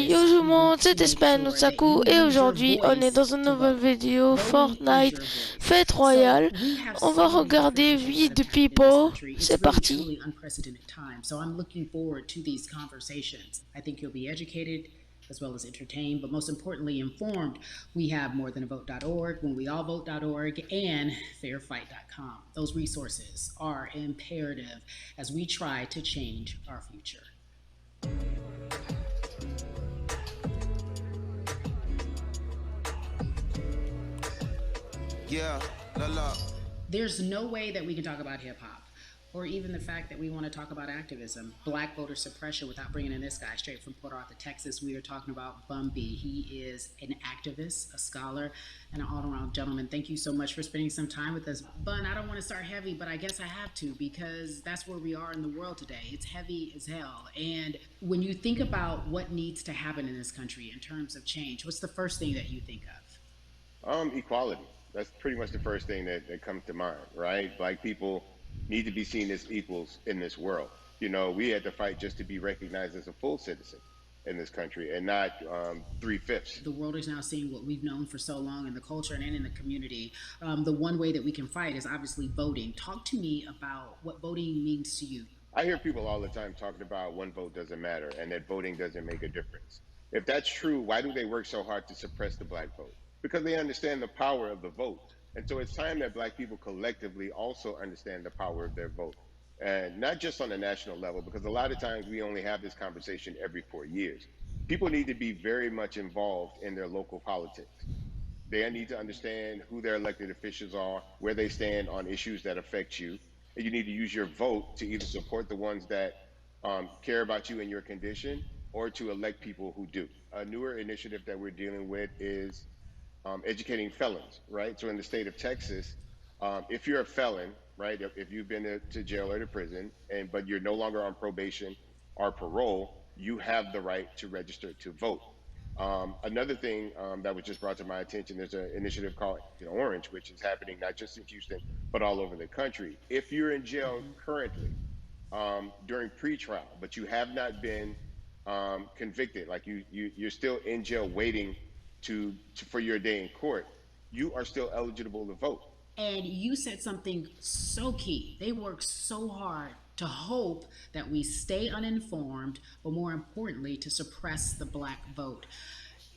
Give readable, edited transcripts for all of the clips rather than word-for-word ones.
Yo tout le monde, c'était Span Saku et aujourd'hui on est dans une nouvelle vidéo Fortnite Fête Royale. On va regarder 8 people. C'est parti. So I'm looking forward to these conversations. I think you'll be educated as well as entertained, but most importantly informed. We have morethanavote.org, whenweallvote.org, and fairfight.com. Those resources are imperative as we try to change our future. Yeah, la. There's no way that we can talk about hip hop or even the fact that we want to talk about activism, black voter suppression, without bringing in this guy straight from Port Arthur, Texas. We are talking about Bumby. He is an activist, a scholar, and an all-around gentleman. Thank you so much for spending some time with us. Bun, I don't want to start heavy, but I guess I have to because that's where we are in the world today. It's heavy as hell. And when you think about what needs to happen in this country in terms of change, what's the first thing that you think of? Equality. That's pretty much the first thing that comes to mind, right? Black people need to be seen as equals in this world. You know, we had to fight just to be recognized as a full citizen in this country and not 3/5. The world is now seeing what we've known for so long in the culture and in the community. The one way that we can fight is obviously voting. Talk to me about what voting means to you. I hear people all the time talking about one vote doesn't matter and that voting doesn't make a difference. If that's true, why do they work so hard to suppress the black vote? Because they understand the power of the vote. And so it's time that black people collectively also understand the power of their vote. And not just on the national level, because a lot of times we only have this conversation every 4 years. People need to be very much involved in their local politics. They need to understand who their elected officials are, where they stand on issues that affect you. And you need to use your vote to either support the ones that care about you and your condition, or to elect people who do. A newer initiative that we're dealing with is educating felons, right? So in the state of Texas, if you're a felon, right, if you've been to jail or to prison, but you're no longer on probation or parole, you have the right to register to vote. Another thing that was just brought to my attention, there's an initiative called Orange, which is happening not just in Houston, but all over the country. If you're in jail currently during pretrial, but you have not been convicted, like you're still in jail waiting for your day in court, you are still eligible to vote. And you said something so key. They work so hard to hope that we stay uninformed, but more importantly, to suppress the black vote.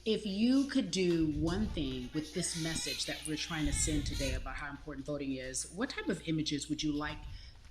If you could do one thing with this message that we're trying to send today about how important voting is, what type of images would you like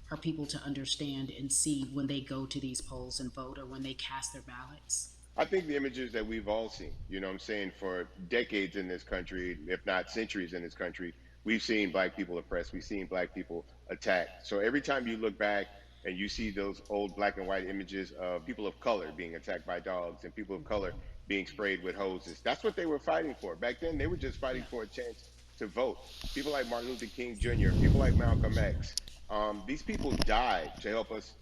our people to understand and see when they go to these polls and vote, or when they cast their ballots? I think the images that we've all seen, you know what I'm saying, for decades in this country, if not centuries in this country, we've seen black people oppressed, we've seen black people attacked. So every time you look back and you see those old black and white images of people of color being attacked by dogs and people of color being sprayed with hoses, that's what they were fighting for. Back then, they were just fighting for a chance to vote. People like Martin Luther King Jr., people like Malcolm X, these people died to help us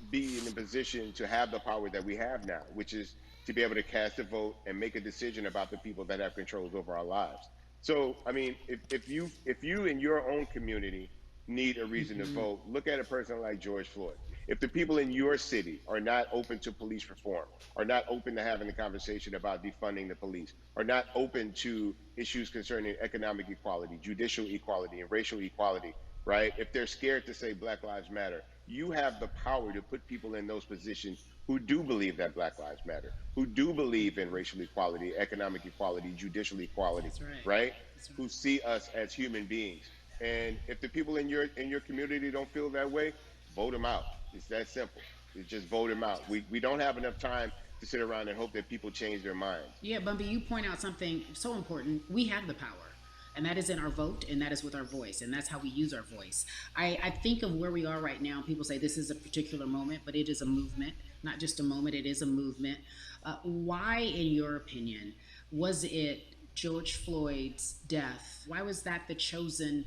be in a position to have the power that we have now, which is to be able to cast a vote and make a decision about the people that have controls over our lives. So, I mean, if you in your own community need a reason to vote, look at a person like George Floyd. If the people in your city are not open to police reform, are not open to having a conversation about defunding the police, are not open to issues concerning economic equality, judicial equality, and racial equality, right? If they're scared to say Black Lives Matter, you have the power to put people in those positions who do believe that Black Lives Matter, who do believe in racial equality, economic equality, judicial equality, right? Who see us as human beings. And if the people in your community don't feel that way, vote them out. It's that simple. It's just vote them out. We don't have enough time to sit around and hope that people change their minds. Yeah, Bumby, you point out something so important. We have the power. And that is in our vote, and that is with our voice, and that's how we use our voice. I think of where we are right now. People say this is a particular moment, but it is a movement, not just a moment, it is a movement. Why, in your opinion, was it George Floyd's death? Why was that the chosen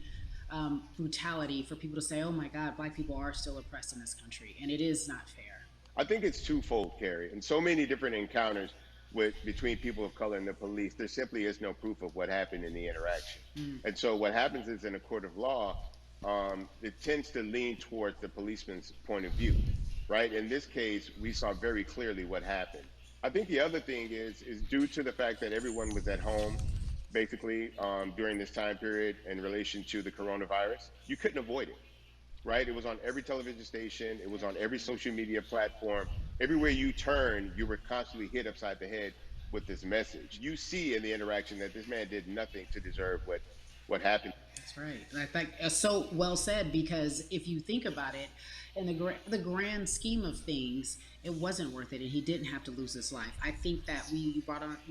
brutality for people to say, oh my God, black people are still oppressed in this country, and it is not fair? I think it's twofold, Carrie. In so many different encounters between people of color and the police, there simply is no proof of what happened in the interaction. And so what happens is, in a court of law, it tends to lean towards the policeman's point of view, right? In this case, we saw very clearly what happened. I think the other thing is due to the fact that everyone was at home, basically during this time period in relation to the coronavirus. You couldn't avoid it, right? It was on every television station. It was on every social media platform. Everywhere you turn, you were constantly hit upside the head with this message. You see in the interaction that this man did nothing to deserve what happened. That's right. And I think so well said, because if you think about it, in the grand scheme of things, it wasn't worth it, and he didn't have to lose his life. I think that you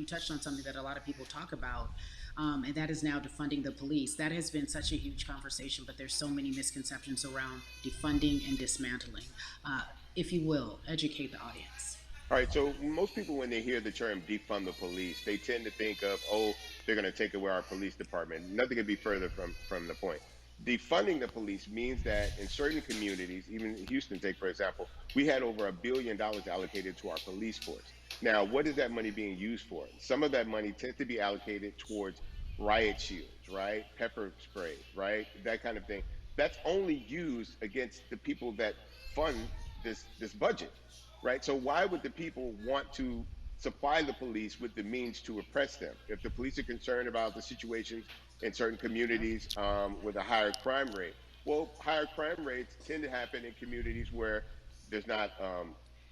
touched on something that a lot of people talk about, and that is now defunding the police. That has been such a huge conversation, but there's so many misconceptions around defunding and dismantling. If you will, educate the audience. All right, so most people, when they hear the term defund the police, they tend to think of, oh, they're going to take away our police department. Nothing could be further from the point. Defunding the police means that in certain communities, even Houston, take for example, we had over $1 billion allocated to our police force. Now, what is that money being used for? Some of that money tends to be allocated towards riot shields, right? Pepper spray, right? That kind of thing. That's only used against the people that fund this budget, right? So why would the people want to supply the police with the means to oppress them? If the police are concerned about the situations in certain communities with a higher crime rate, well, higher crime rates tend to happen in communities where there's not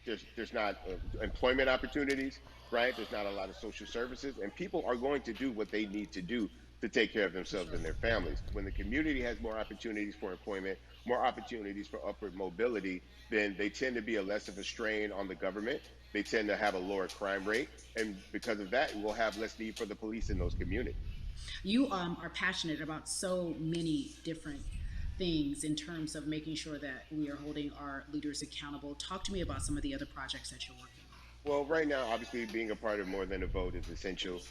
there's not employment opportunities, right? There's not a lot of social services, and people are going to do what they need to do to take care of For themselves sure. and their families. When the community has more opportunities for employment, more opportunities for upward mobility, then they tend to be a less of a strain on the government. They tend to have a lower crime rate, and because of that, we'll have less need for the police in those communities. You are passionate about so many different things in terms of making sure that we are holding our leaders accountable. Talk to me about some of the other projects that you're working on. Well, right now, obviously, being a part of More Than a Vote is essential.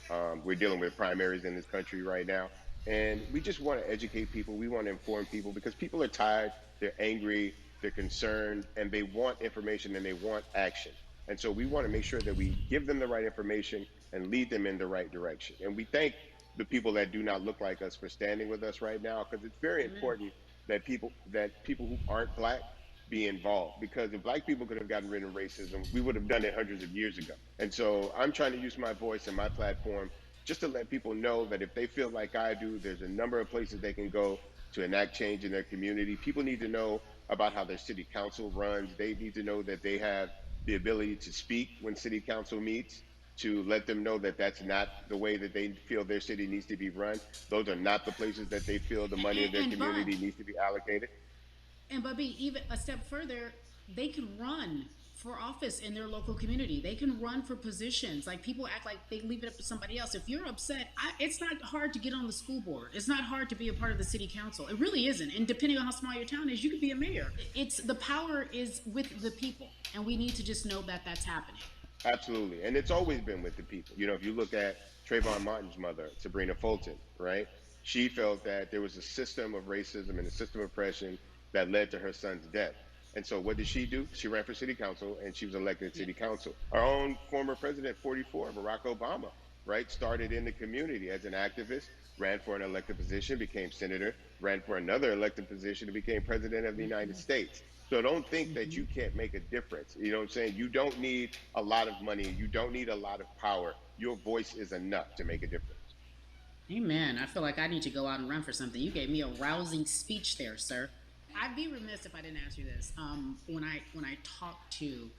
We're dealing with primaries in this country right now, and we just want to educate people. We want to inform people because people are tired, they're angry, they're concerned, and they want information and they want action. And so we want to make sure that we give them the right information and lead them in the right direction. And we thank the people that do not look like us for standing with us right now, because it's very Amen. important that people who aren't black be involved, because if black people could have gotten rid of racism, we would have done it hundreds of years ago. And so I'm trying to use my voice and my platform just to let people know that if they feel like I do, there's a number of places they can go to enact change in their community. People need to know about how their city council runs. They need to know that they have the ability to speak when city council meets, to let them know that that's not the way that they feel their city needs to be run. Those are not the places that they feel the money of their And community Bun, needs to be allocated. and Bubby, even a step further, they can run for office in their local community. They can run for positions. Like, people act like they leave it up to somebody else. If you're upset, it's not hard to get on the school board. It's not hard to be a part of the city council. It really isn't. And depending on how small your town is, you could be a mayor. It's the power is with the people, and we need to just know that that's happening. Absolutely. And it's always been with the people. You know, if you look at Trayvon Martin's mother, Sabrina Fulton, right? She felt that there was a system of racism and a system of oppression that led to her son's death. And so what did she do? She ran for city council and she was elected Yeah. city council. Our own former president, 44, Barack Obama, right? Started in the community as an activist, ran for an elected position, became senator, ran for another elected position, and became president of the United States. So don't think that you can't make a difference. You know what I'm saying? You don't need a lot of money. You don't need a lot of power. Your voice is enough to make a difference. Amen. I feel like I need to go out and run for something. You gave me a rousing speech there, sir. I'd be remiss if I didn't ask you this. When I talk to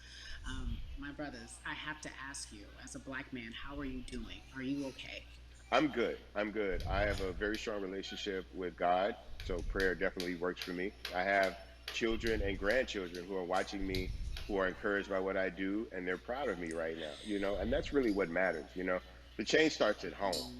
my brothers, I have to ask you, as a black man, how are you doing? Are you okay? I'm good. I'm good. I have a very strong relationship with God, so prayer definitely works for me. I have children and grandchildren who are watching me, who are encouraged by what I do, and they're proud of me right now, and that's really what matters, The change starts at home.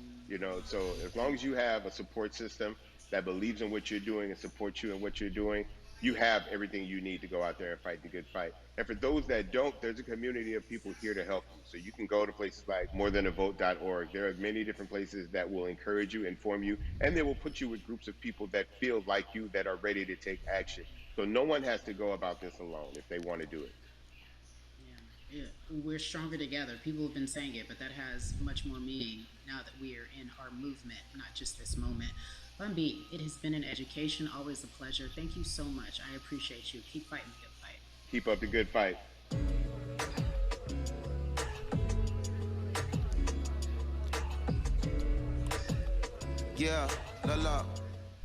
So as long as you have a support system that believes in what you're doing and supports you in what you're doing, you have everything you need to go out there and fight the good fight. And for those that don't, there's a community of people here to help you. So you can go to places like morethanavote.org. There are many different places that will encourage you, inform you, and they will put you with groups of people that feel like you, that are ready to take action. So no one has to go about this alone if they want to do it. Yeah, yeah. We're stronger together. People have been saying it, but that has much more meaning now that we are in our movement, not just this moment. Bumby, it has been an education, always a pleasure. Thank you so much. I appreciate you. Keep fighting the good fight. Keep up the good fight. Yeah, la la.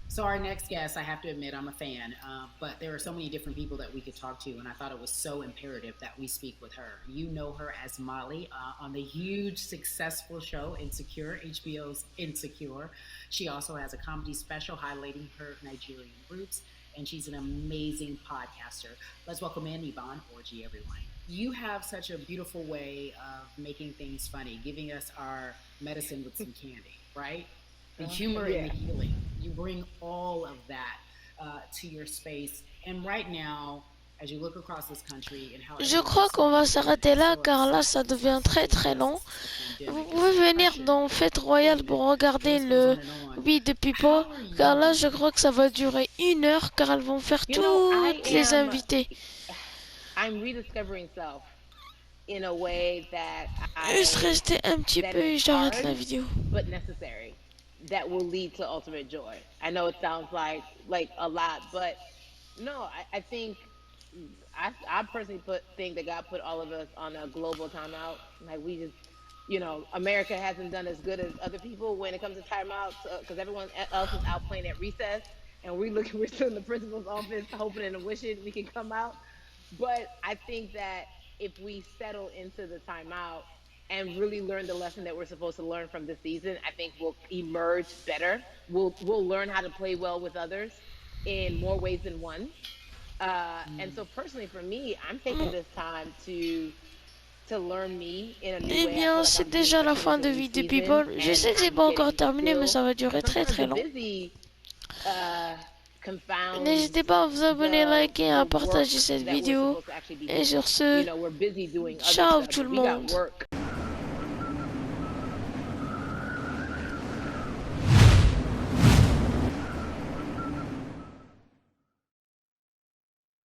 So our next guest, I have to admit, I'm a fan, but there are so many different people that we could talk to, and I thought it was so imperative that we speak with her. You know her as Molly on the huge, successful show Insecure, HBO's Insecure. She also has a comedy special highlighting her Nigerian roots, and she's an amazing podcaster. Let's welcome in Yvonne Orji, everyone. You have such a beautiful way of making things funny, giving us our medicine with some candy, right? The humor and the healing. You bring all of that to your space. And right now, as you look across this country and how Je crois qu'on va s'arrêter là car là ça devient très très long. Vous pouvez venir dans Fête Royale pour regarder le We the People car là je crois que ça va durer 1 heure car elles vont faire toutes les invités. I'm rediscovering self in a way that Juste rester un petit peu et j'arrête la vidéo. but necessary. That will lead to ultimate joy. I know it sounds like a lot, but no, I think I personally think that God put all of us on a global timeout. Like we just, America hasn't done as good as other people when it comes to timeouts because everyone else is out playing at recess, and we're still in the principal's office hoping and wishing we can come out. But I think that if we settle into the timeout and really learn the lesson that we're supposed to learn from this season, I think we'll emerge better. We'll learn how to play well with others in more ways than one. And so personally for me, I'm taking this time to learn me in a new way. Eh bien, c'est déjà la fin de We the People. Je sais que c'est pas encore terminé, mais ça va durer très très long. N'hésitez pas à vous abonner, liker et à partager cette vidéo. Et sur ce, ciao tout le monde.